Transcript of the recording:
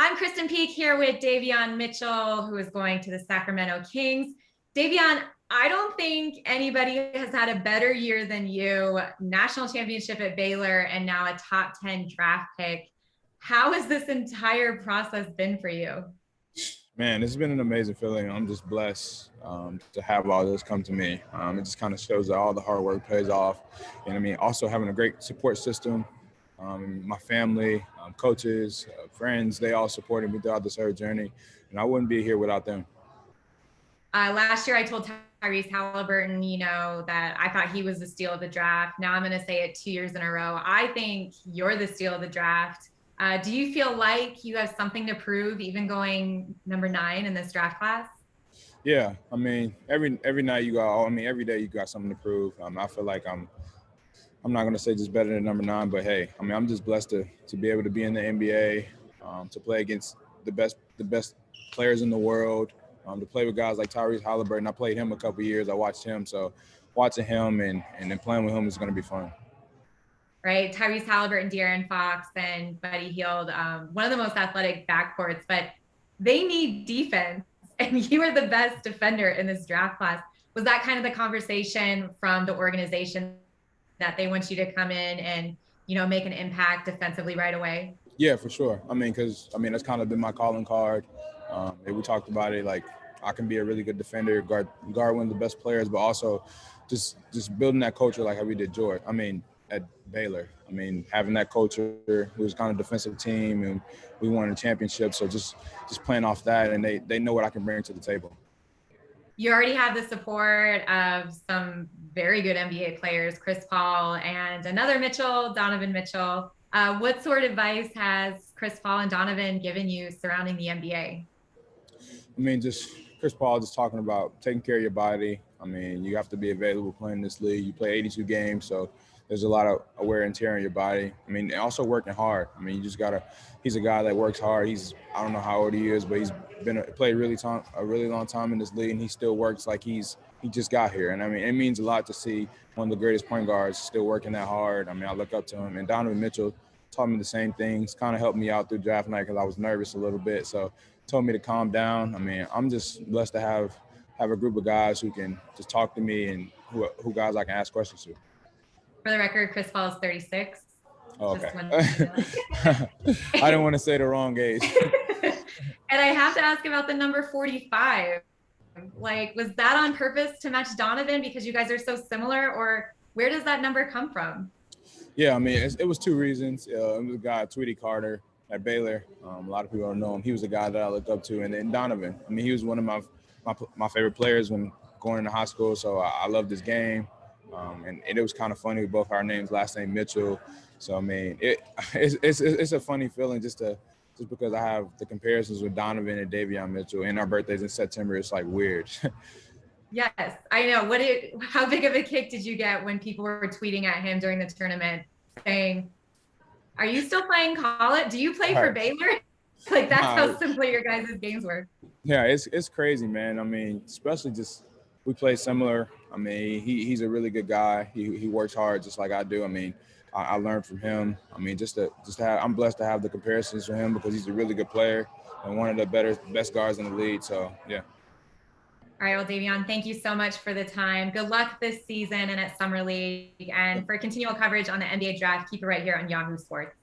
I'm Krysten Peek here with Davion Mitchell, who is going to the Sacramento Kings. Davion, I don't think anybody has had a better year than you. National championship at Baylor and now a top 10 draft pick. How has this entire process been for you? Man, it's been an amazing feeling. I'm just blessed to have all this come to me. It just kind of shows that all the hard work pays off. And I mean, also having a great support system. My family, coaches, friends, they all supported me throughout this whole journey. And I wouldn't be here without them. Last year, I told Tyrese Halliburton, that I thought he was the steal of the draft. Now I'm going to say it 2 years in a row. I think you're the steal of the draft. Do you feel like you have something to prove, even going number 9 in this draft class? Yeah, I mean, every night you got. I mean, every day you got something to prove. I feel like I'm not going to say just better than number 9, but hey, I mean, I'm just blessed to be able to be in the NBA, to play against the best players in the world, to play with guys like Tyrese Halliburton. I played him a couple years. I watched him, so watching him and then playing with him is going to be fun. Right, Tyrese Halliburton, De'Aaron Fox, and Buddy Hield, one of the most athletic backcourts, but they need defense, and you are the best defender in this draft class. Was that kind of the conversation from the organization that they want you to come in and, make an impact defensively right away? Yeah, for sure. I mean, because that's kind of been my calling card. We talked about it, like I can be a really good defender, guard one of the best players, but also just building that culture like how we did George. I mean, at Baylor. I mean, having that culture, it was kind of defensive team, and we won a championship. So just playing off that, and they know what I can bring to the table. You already have the support of some very good NBA players, Chris Paul and another Mitchell, Donovan Mitchell. What sort of advice has Chris Paul and Donovan given you surrounding the NBA? I mean, just Chris Paul just talking about taking care of your body. I mean, you have to be available playing this league. You play 82 games, so there's a lot of wear and tear on your body. I mean, also working hard. I mean, you just gotta. He's a guy that works hard. I don't know how old he is, but he's played a really long time in this league, and he still works like he just got here. And I mean, it means a lot to see one of the greatest point guards still working that hard. I mean, I look up to him. And Donovan Mitchell taught me the same things. Kind of helped me out through draft night because I was nervous a little bit. So told me to calm down. I mean, I'm just blessed to have a group of guys who can just talk to me and who guys I can ask questions to. For the record, Chris Paul is 36. Oh, okay. I didn't want to say the wrong age. And I have to ask about the number 45. Like, was that on purpose to match Donovan because you guys are so similar, or where does that number come from? Yeah, I mean, it was 2 reasons. It was a guy, Tweety Carter, at Baylor. A lot of people don't know him. He was a guy that I looked up to. And then Donovan. I mean, he was one of my favorite players when going into high school, so I loved his game. And it was kind of funny with both our names, last name Mitchell. So I mean, it's a funny feeling just because I have the comparisons with Donovan and Davion Mitchell, and our birthdays in September. It's like weird. Yes, I know. How big of a kick did you get when people were tweeting at him during the tournament saying, "Are you still playing college? Do you play for Baylor?" Like, that's how simple your guys' games were. Yeah, it's crazy, man. I mean, especially just we play similar. I mean, he's a really good guy. He works hard just like I do. I mean, I learned from him. I mean, I'm blessed to have the comparisons with him because he's a really good player and one of the best guards in the league. So yeah. All right, well, Davion, thank you so much for the time. Good luck this season and at Summer League. And for continual coverage on the NBA draft, keep it right here on Yahoo Sports.